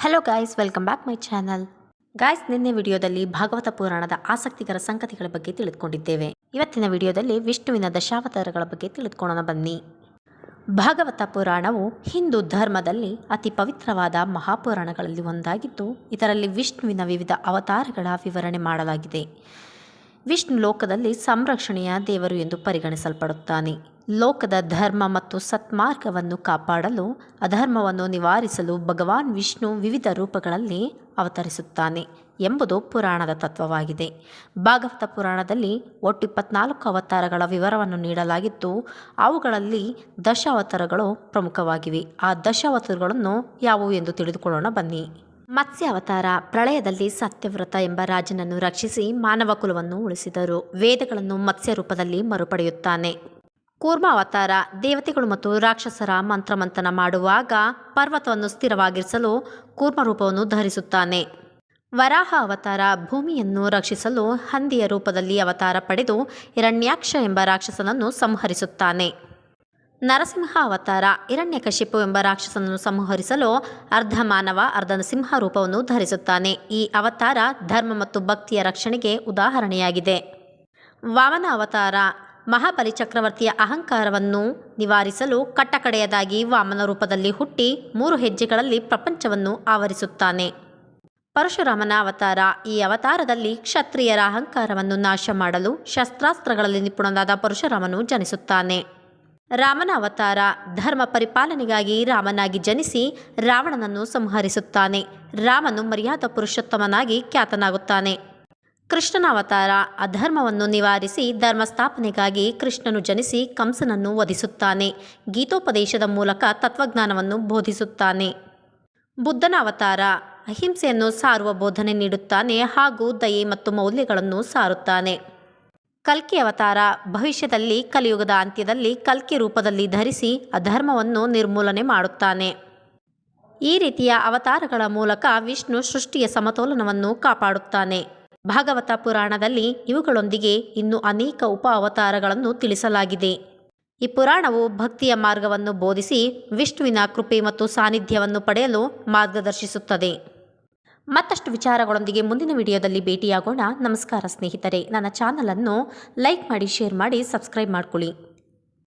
Hello guys, welcome back my channel. Guys, ನಿನ್ನೆ ವಿಡಿಯೋದಲ್ಲಿ ಭಾಗವತ ಪುರಾಣದ ಆಸಕ್ತಿಕರ ಸಂಗತಿಗಳ ಬಗ್ಗೆ ತಿಳಿದುಕೊಂಡಿದ್ದೇವೆ. ಇವತ್ತಿನ ವಿಡಿಯೋದಲ್ಲಿ ವಿಷ್ಣುವಿನ ದಶಾವತಾರಗಳ ಬಗ್ಗೆ ತಿಳಿದುಕೊಳ್ಳೋಣ ಬನ್ನಿ. ಭಾಗವತ ಪುರಾಣವು ಹಿಂದೂ ಧರ್ಮದಲ್ಲಿ ಅತಿ ಪವಿತ್ರವಾದ ಮಹಾಪುರಾಣಗಳಲ್ಲಿ ಒಂದಾಗಿದ್ದು, ಇದರಲ್ಲಿ ವಿಷ್ಣುವಿನ ವಿವಿಧ ಅವತಾರಗಳ ವಿವರಣೆ ಮಾಡಲಾಗಿದೆ. ವಿಷ್ಣು ಲೋಕದಲ್ಲಿ ಸಂರಕ್ಷಣೆಯ ದೇವರು ಎಂದು ಪರಿಗಣಿಸಲ್ಪಡುತ್ತಾನೆ. ಲೋಕದ ಧರ್ಮ ಮತ್ತು ಸತ್ಮಾರ್ಗವನ್ನು ಕಾಪಾಡಲು, ಅಧರ್ಮವನ್ನು ನಿವಾರಿಸಲು ಭಗವಾನ್ ವಿಷ್ಣು ವಿವಿಧ ರೂಪಗಳಲ್ಲಿ ಅವತರಿಸುತ್ತಾನೆ ಎಂಬುದು ಪುರಾಣದ ತತ್ವವಾಗಿದೆ. ಭಾಗವತ ಪುರಾಣದಲ್ಲಿ ಒಟ್ಟು 24 ಅವತಾರಗಳ ವಿವರವನ್ನು ನೀಡಲಾಗಿದ್ದು, ಅವುಗಳಲ್ಲಿ ದಶಾವತಾರಗಳು ಪ್ರಮುಖವಾಗಿವೆ. ಆ ದಶಾವತಾರಗಳನ್ನು ಯಾವುವು ಎಂದು ತಿಳಿದುಕೊಳ್ಳೋಣ ಬನ್ನಿ. ಮತ್ಸ್ಯ ಅವತಾರ ಪ್ರಳಯದಲ್ಲಿ ಸತ್ಯವ್ರತ ಎಂಬ ರಾಜನನ್ನು ರಕ್ಷಿಸಿ ಮಾನವ ಕುಲವನ್ನು ಉಳಿಸಿದರು. ವೇದಗಳನ್ನು ಮತ್ಸ್ಯ ರೂಪದಲ್ಲಿ ಮರುಪಡೆಯುತ್ತಾನೆ. ಕೂರ್ಮ ಅವತಾರ ದೇವತೆಗಳು ಮತ್ತು ರಾಕ್ಷಸರ ಮಂತ್ರಮಂಥನ ಮಾಡುವಾಗ ಪರ್ವತವನ್ನು ಸ್ಥಿರವಾಗಿರಿಸಲು ಕೂರ್ಮ ರೂಪವನ್ನು ಧರಿಸುತ್ತಾನೆ. ವರಾಹ ಅವತಾರ ಭೂಮಿಯನ್ನು ರಕ್ಷಿಸಲು ಹಂದಿಯ ರೂಪದಲ್ಲಿ ಅವತಾರ ಪಡೆದು ಹಿರಣ್ಯಾಕ್ಷ ಎಂಬ ರಾಕ್ಷಸನನ್ನು ಸಂಹರಿಸುತ್ತಾನೆ. ನರಸಿಂಹ ಅವತಾರ ಹಿರಣ್ಯಕಶಿಪು ಎಂಬ ರಾಕ್ಷಸನನ್ನು ಸಂಹರಿಸಲು ಅರ್ಧ ಮಾನವ ಅರ್ಧ ಸಿಂಹ ರೂಪವನ್ನು ಧರಿಸುತ್ತಾನೆ. ಈ ಅವತಾರ ಧರ್ಮ ಮತ್ತು ಭಕ್ತಿಯ ರಕ್ಷಣೆಗೆ ಉದಾಹರಣೆಯಾಗಿದೆ. ವಾಮನ ಅವತಾರ ಮಹಾಬಲಿ ಚಕ್ರವರ್ತಿಯ ಅಹಂಕಾರವನ್ನು ನಿವಾರಿಸಲು ಕಟ್ಟಕಡೆಯದಾಗಿ ವಾಮನ ರೂಪದಲ್ಲಿ ಹುಟ್ಟಿ 3 ಹೆಜ್ಜೆಗಳಲ್ಲಿ ಪ್ರಪಂಚವನ್ನು ಆವರಿಸುತ್ತಾನೆ. ಪರಶುರಾಮನ ಅವತಾರ ಈ ಅವತಾರದಲ್ಲಿ ಕ್ಷತ್ರಿಯರ ಅಹಂಕಾರವನ್ನು ನಾಶ ಮಾಡಲು ಶಸ್ತ್ರಾಸ್ತ್ರಗಳಲ್ಲಿ ನಿಪುಣನಾದ ಪರಶುರಾಮನು ಜನಿಸುತ್ತಾನೆ. ರಾಮನ ಅವತಾರ ಧರ್ಮ ಪರಿಪಾಲನೆಗಾಗಿ ರಾಮನಾಗಿ ಜನಿಸಿ ರಾವಣನನ್ನು ಸಂಹರಿಸುತ್ತಾನೆ. ರಾಮನು ಮರ್ಯಾದ ಪುರುಷೋತ್ತಮನಾಗಿ ಖ್ಯಾತನಾಗುತ್ತಾನೆ. ಕೃಷ್ಣನ ಅವತಾರ ಅಧರ್ಮವನ್ನು ನಿವಾರಿಸಿ ಧರ್ಮ ಸ್ಥಾಪನೆಗಾಗಿ ಕೃಷ್ಣನು ಜನಿಸಿ ಕಂಸನನ್ನು ವಧಿಸುತ್ತಾನೆ. ಗೀತೋಪದೇಶದ ಮೂಲಕ ತತ್ವಜ್ಞಾನವನ್ನು ಬೋಧಿಸುತ್ತಾನೆ. ಬುದ್ಧನ ಅವತಾರ ಅಹಿಂಸೆಯನ್ನು ಸಾರುವ ಬೋಧನೆ ನೀಡುತ್ತಾನೆ ಹಾಗೂ ದಯೆ ಮತ್ತು ಮೌಲ್ಯಗಳನ್ನು ಸಾರುತ್ತಾನೆ. ಕಲ್ಕಿ ಅವತಾರ ಭವಿಷ್ಯದಲ್ಲಿ ಕಲಿಯುಗದ ಅಂತ್ಯದಲ್ಲಿ ಕಲ್ಕಿ ರೂಪದಲ್ಲಿ ಧರಿಸಿ ಅಧರ್ಮವನ್ನು ನಿರ್ಮೂಲನೆ ಮಾಡುತ್ತಾನೆ. ಈ ರೀತಿಯ ಅವತಾರಗಳ ಮೂಲಕ ವಿಷ್ಣು ಸೃಷ್ಟಿಯ ಸಮತೋಲನವನ್ನು ಕಾಪಾಡುತ್ತಾನೆ. ಭಾಗವತ ಪುರಾಣದಲ್ಲಿ ಇವುಗಳೊಂದಿಗೆ ಇನ್ನೂ ಅನೇಕ ಉಪ ಅವತಾರಗಳನ್ನು ತಿಳಿಸಲಾಗಿದೆ. ಈ ಪುರಾಣವು ಭಕ್ತಿಯ ಮಾರ್ಗವನ್ನು ಬೋಧಿಸಿ ವಿಷ್ಣುವಿನ ಕೃಪೆ ಮತ್ತು ಸಾನ್ನಿಧ್ಯವನ್ನು ಪಡೆಯಲು ಮಾರ್ಗದರ್ಶಿಸುತ್ತದೆ. ಮತ್ತಷ್ಟು ವಿಚಾರಗಳೊಂದಿಗೆ ಮುಂದಿನ ವಿಡಿಯೋದಲ್ಲಿ ಭೇಟಿಯಾಗೋಣ. ನಮಸ್ಕಾರ ಸ್ನೇಹಿತರೆ. ನನ್ನ ಚಾನಲನ್ನು ಲೈಕ್ ಮಾಡಿ, ಶೇರ್ ಮಾಡಿ, ಸಬ್ಸ್ಕ್ರೈಬ್ ಮಾಡ್ಕೊಳ್ಳಿ.